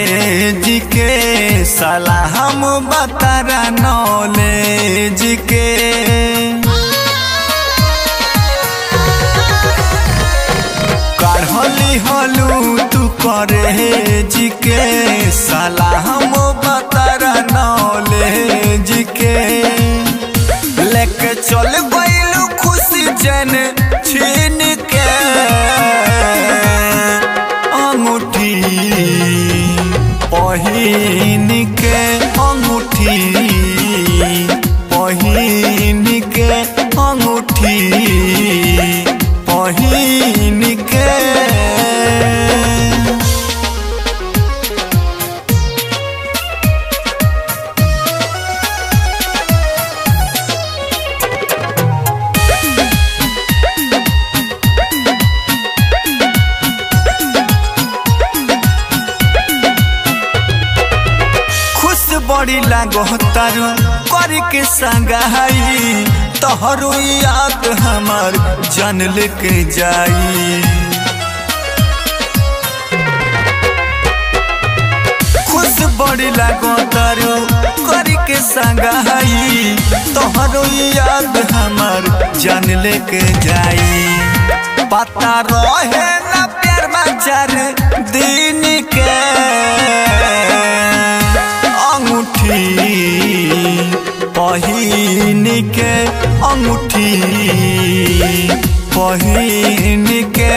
college के सलाम बतारा knowledge के काढ़ली हलू तू कॉलेज के सलाम बतारा नॉलेज के लेके चल गइलू खुशी जन छीन के अंगूठी पहिन के अंगूठी पहिन के अंगूठी पहिन के बड़ी लागो तारू कर के संगाई तोहरो याद हमार जान लेके जाई खुश बड़ी लागो तारू कर के संगाई तोहरो याद हमार जान लेके जाई पता रहे ना प्यार बाजार दिन के पहिन के अंगूठी पहिन के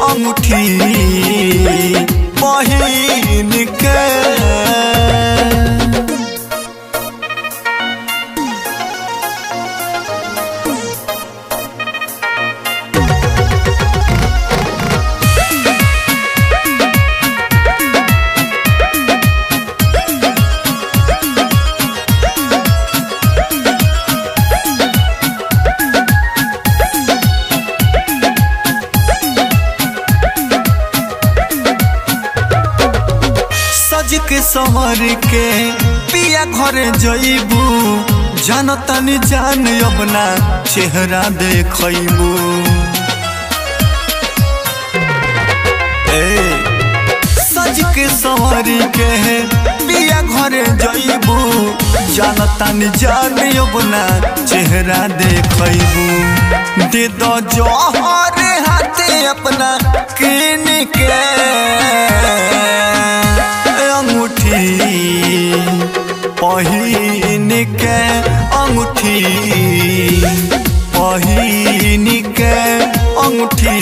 अंगूठी पहिन के के सहर के पिया घरे जइबू जानतनी जान अपना चेहरा देखइबू सज के सहर के पिया घरे जइबू जानतनी जान अपना चेहरा देखइबू दे दो जोहर हाथे अपना किन के पहिन के अंगूठी पहिन के अंगूठी